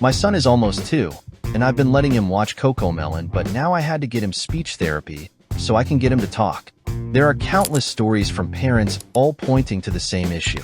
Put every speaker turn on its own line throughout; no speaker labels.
My son is almost 2, and I've been letting him watch Cocomelon, but now I had to get him speech therapy so I can get him to talk. There are countless stories from parents all pointing to the same issue.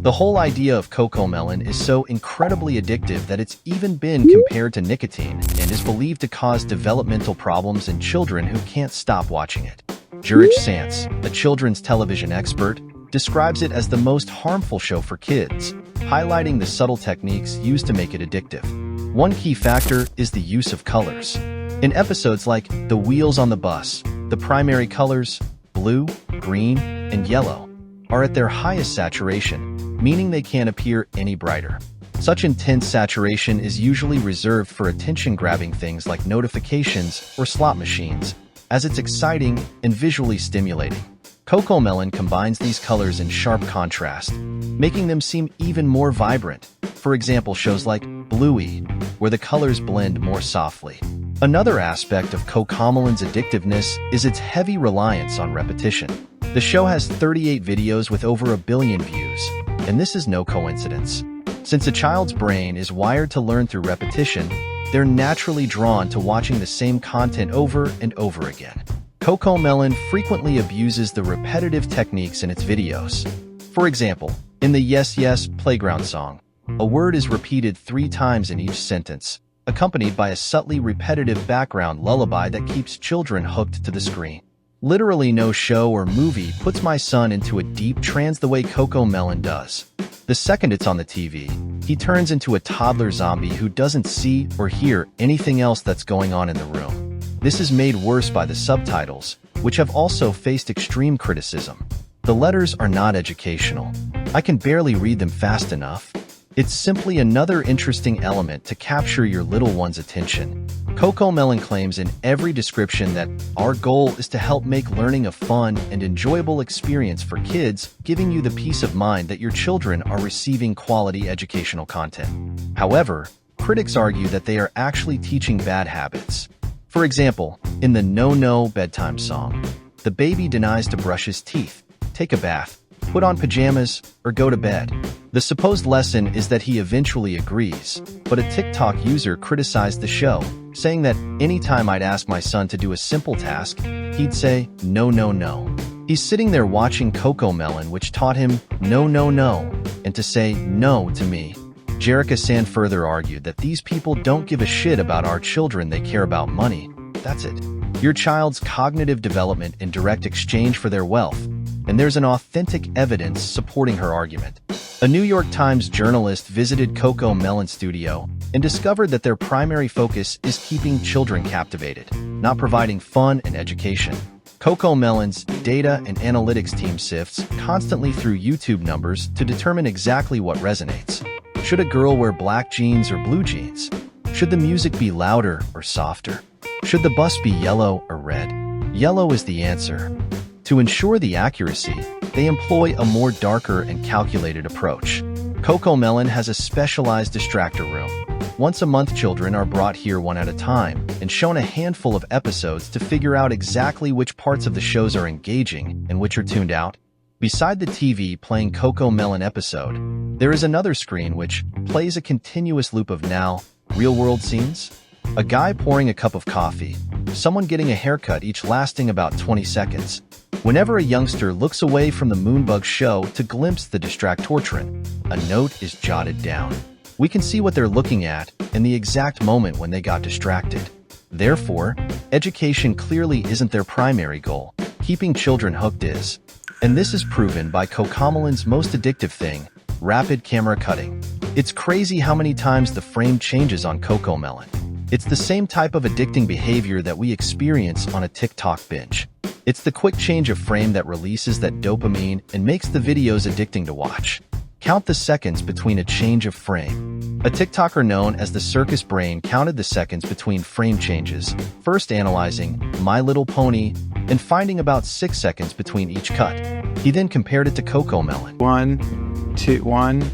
The whole idea of Cocomelon is so incredibly addictive that it's even been compared to nicotine and is believed to cause developmental problems in children who can't stop watching it. Jurij Sants, a children's television expert, describes it as the most harmful show for kids, highlighting the subtle techniques used to make it addictive. One key factor is the use of colors. In episodes like The Wheels on the Bus, the primary colors, blue, green, and yellow, are at their highest saturation, meaning they can't appear any brighter. Such intense saturation is usually reserved for attention-grabbing things like notifications or slot machines, as it's exciting and visually stimulating. Cocomelon combines these colors in sharp contrast, making them seem even more vibrant. For example, shows like Bluey, where the colors blend more softly. Another aspect of Cocomelon's addictiveness is its heavy reliance on repetition. The show has 38 videos with over 1 billion views, and this is no coincidence. Since a child's brain is wired to learn through repetition, they're naturally drawn to watching the same content over and over again. Cocomelon frequently abuses the repetitive techniques in its videos. For example, in the Yes Yes Playground song, a word is repeated 3 times in each sentence, accompanied by a subtly repetitive background lullaby that keeps children hooked to the screen. Literally no show or movie puts my son into a deep trance the way Cocomelon does. The second it's on the TV, he turns into a toddler zombie who doesn't see or hear anything else that's going on in the room. This is made worse by the subtitles, which have also faced extreme criticism. The letters are not educational. I can barely read them fast enough. It's simply another interesting element to capture your little one's attention. Cocomelon claims in every description that our goal is to help make learning a fun and enjoyable experience for kids, giving you the peace of mind that your children are receiving quality educational content. However, critics argue that they are actually teaching bad habits. For example, in the No No bedtime song, the baby denies to brush his teeth, take a bath, put on pajamas, or go to bed. The supposed lesson is that he eventually agrees, but a TikTok user criticized the show, saying that anytime I'd ask my son to do a simple task, he'd say, no, no, no. He's sitting there watching Cocomelon, which taught him no, no, no, and to say no to me. Jerica Sand further argued that these people don't give a shit about our children, they care about money. That's it. Your child's cognitive development in direct exchange for their wealth. And there's an authentic evidence supporting her argument. A New York Times journalist visited Cocomelon's studio and discovered that their primary focus is keeping children captivated, not providing fun and education. Cocomelon's data and analytics team sifts constantly through YouTube numbers to determine exactly what resonates. Should a girl wear black jeans or blue jeans? Should the music be louder or softer? Should the bus be yellow or red? Yellow is the answer. To ensure the accuracy, they employ a more darker and calculated approach. Cocomelon has a specialized distractor room. Once a month, children are brought here one at a time and shown a handful of episodes to figure out exactly which parts of the shows are engaging and which are tuned out. Beside the TV playing Cocomelon episode, there is another screen which plays a continuous loop of now, real-world scenes. A guy pouring a cup of coffee, someone getting a haircut, each lasting about 20 seconds. Whenever a youngster looks away from the Moonbug show to glimpse the distractortron, a note is jotted down. We can see what they're looking at and the exact moment when they got distracted. Therefore, education clearly isn't their primary goal. Keeping children hooked is. And this is proven by Cocomelon's most addictive thing, rapid camera cutting. It's crazy how many times the frame changes on Cocomelon. It's the same type of addicting behavior that we experience on a TikTok binge. It's the quick change of frame that releases that dopamine and makes the videos addicting to watch. Count the seconds between a change of frame. A TikToker known as the Circus Brain counted the seconds between frame changes, first analyzing My Little Pony and finding about 6 seconds between each cut. He then compared it to Cocomelon.
1, 2, 1,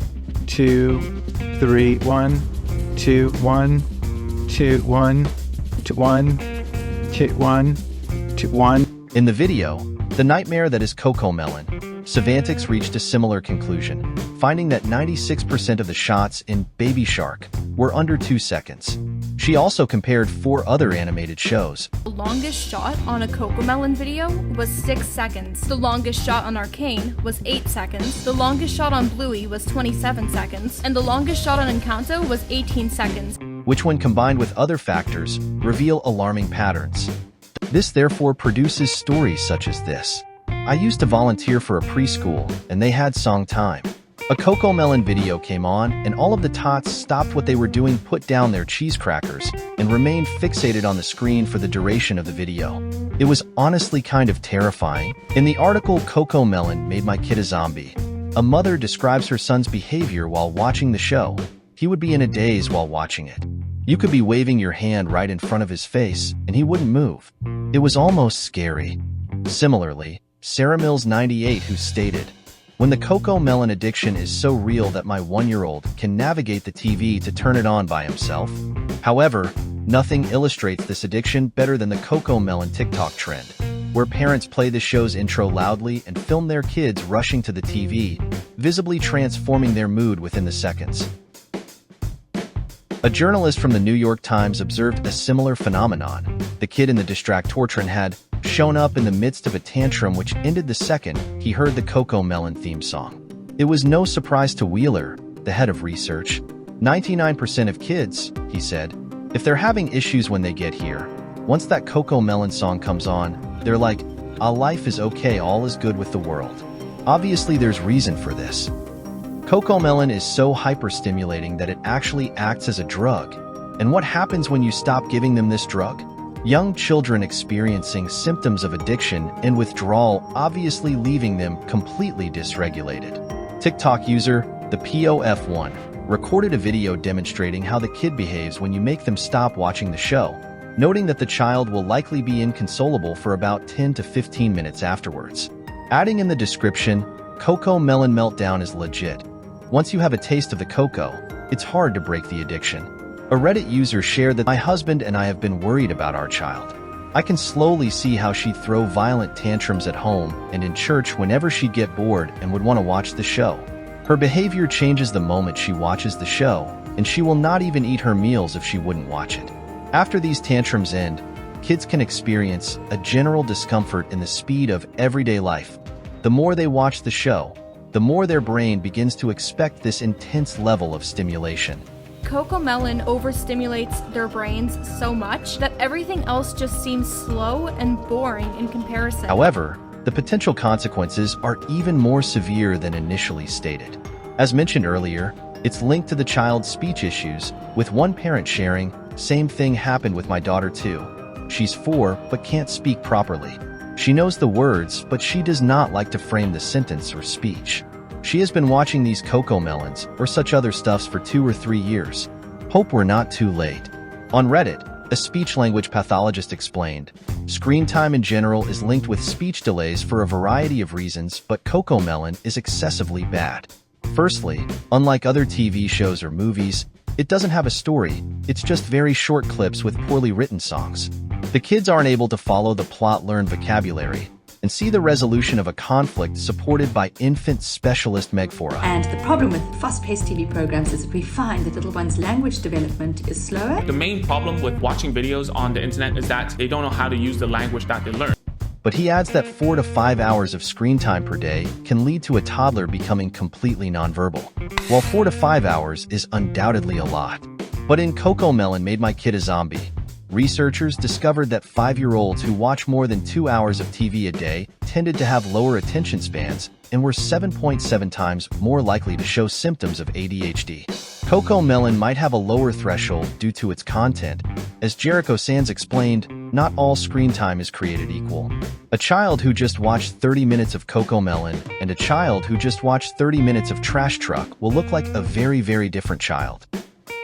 2, 3, 1, 2, 1, 2, 1, 2, 1, 2, 1, 2, 1.
In the video, The Nightmare That Is Cocomelon, Semantics reached a similar conclusion, finding that 96% of the shots in Baby Shark were under 2 seconds. She also compared 4 other animated shows.
The longest shot on a Cocomelon video was 6 seconds. The longest shot on Arcane was 8 seconds. The longest shot on Bluey was 27 seconds. And the longest shot on Encanto was 18 seconds.
Which, when combined with other factors, reveal alarming patterns. This therefore produces stories such as this. I used to volunteer for a preschool, and they had song time. A Cocomelon video came on, and all of the tots stopped what they were doing, put down their cheese crackers, and remained fixated on the screen for the duration of the video. It was honestly kind of terrifying. In the article Cocomelon Made My Kid a Zombie, a mother describes her son's behavior while watching the show. He would be in a daze while watching it. You could be waving your hand right in front of his face, and he wouldn't move. It was almost scary. Similarly, Sarah Mills 98, who stated, "When the Cocomelon addiction is so real that my 1-year-old can navigate the TV to turn it on by himself. However, nothing illustrates this addiction better than the Cocomelon TikTok trend, where parents play the show's intro loudly and film their kids rushing to the TV, visibly transforming their mood within the seconds." A journalist from the New York Times observed a similar phenomenon. The kid in the distractor trend had shown up in the midst of a tantrum which ended the second he heard the Cocomelon theme song. It was no surprise to Wheeler, the head of research. 99% of kids, he said, if they're having issues when they get here, once that Cocomelon song comes on, they're like, "Ah, life is okay, all is good with the world." Obviously there's reason for this. Cocomelon is so hyperstimulating that it actually acts as a drug. And what happens when you stop giving them this drug? Young children experiencing symptoms of addiction and withdrawal, obviously leaving them completely dysregulated. TikTok user, the POF1, recorded a video demonstrating how the kid behaves when you make them stop watching the show, noting that the child will likely be inconsolable for about 10 to 15 minutes afterwards. Adding in the description, Cocomelon meltdown is legit. Once you have a taste of the cocoa, it's hard to break the addiction. A Reddit user shared that, "My husband and I have been worried about our child. I can slowly see how she'd throw violent tantrums at home and in church whenever she'd get bored and would want to watch the show. Her behavior changes the moment she watches the show, and she will not even eat her meals if she wouldn't watch it." After these tantrums end, kids can experience a general discomfort in the speed of everyday life. The more they watch the show, the more their brain begins to expect this intense level of stimulation.
Cocomelon overstimulates their brains so much that everything else just seems slow and boring in comparison.
However, the potential consequences are even more severe than initially stated. As mentioned earlier, it's linked to the child's speech issues, with one parent sharing, "Same thing happened with my daughter too. She's 4 but can't speak properly. She knows the words, but she does not like to frame the sentence or speech. She has been watching these Cocomelons or such other stuffs for 2 or 3 years. Hope we're not too late." On Reddit, a speech-language pathologist explained, "Screen time in general is linked with speech delays for a variety of reasons, but Cocomelon is excessively bad. Firstly, unlike other TV shows or movies, it doesn't have a story, it's just very short clips with poorly written songs. The kids aren't able to follow the plot, learn vocabulary, and see the resolution of a conflict supported by infant specialist Megphora."
And the problem with fast-paced TV programs is that we find that little ones' language development is slower.
The main problem with watching videos on the internet is that they don't know how to use the language that they learn.
But he adds that 4 to 5 hours of screen time per day can lead to a toddler becoming completely nonverbal. While 4 to 5 hours is undoubtedly a lot. But in Cocomelon Made My Kid a Zombie, researchers discovered that 5-year-olds who watch more than 2 hours of TV a day tended to have lower attention spans and were 7.7 times more likely to show symptoms of ADHD. Cocomelon might have a lower threshold due to its content. As Jericho Sands explained, not all screen time is created equal. A child who just watched 30 minutes of Cocomelon and a child who just watched 30 minutes of Trash Truck will look like a very, very different child.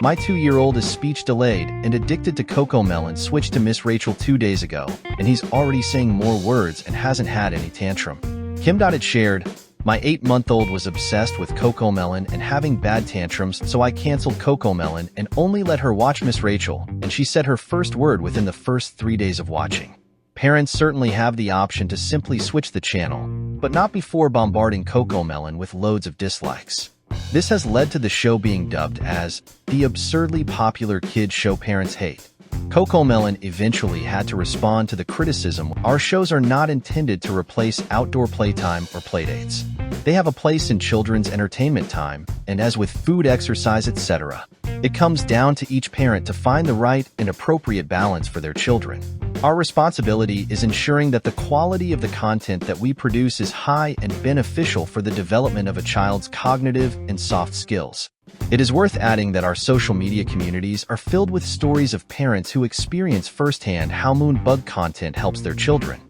My 2-year-old is speech delayed and addicted to Cocomelon switched to Miss Rachel 2 days ago, and he's already saying more words and hasn't had any tantrum. Kim Dotted shared, "My 8-month-old was obsessed with Cocomelon and having bad tantrums, so I canceled Cocomelon and only let her watch Miss Rachel, and she said her first word within the first 3 days of watching." Parents certainly have the option to simply switch the channel, but not before bombarding Cocomelon with loads of dislikes. This has led to the show being dubbed as the absurdly popular kids show parents hate. Cocomelon eventually had to respond to the criticism. Our shows are not intended to replace outdoor playtime or playdates. They have a place in children's entertainment time, and as with food, exercise, etc., it comes down to each parent to find the right and appropriate balance for their children. Our responsibility is ensuring that the quality of the content that we produce is high and beneficial for the development of a child's cognitive and soft skills. It is worth adding that our social media communities are filled with stories of parents who experience firsthand how moonbug content helps their children.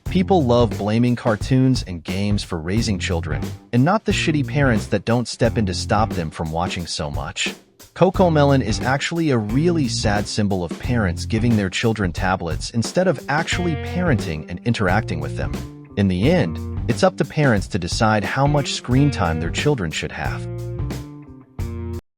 People love blaming cartoons and games for raising children, and not the shitty parents that don't step in to stop them from watching so much. Cocomelon is actually a really sad symbol of parents giving their children tablets instead of actually parenting and interacting with them. In the end, it's up to parents to decide how much screen time their children should have.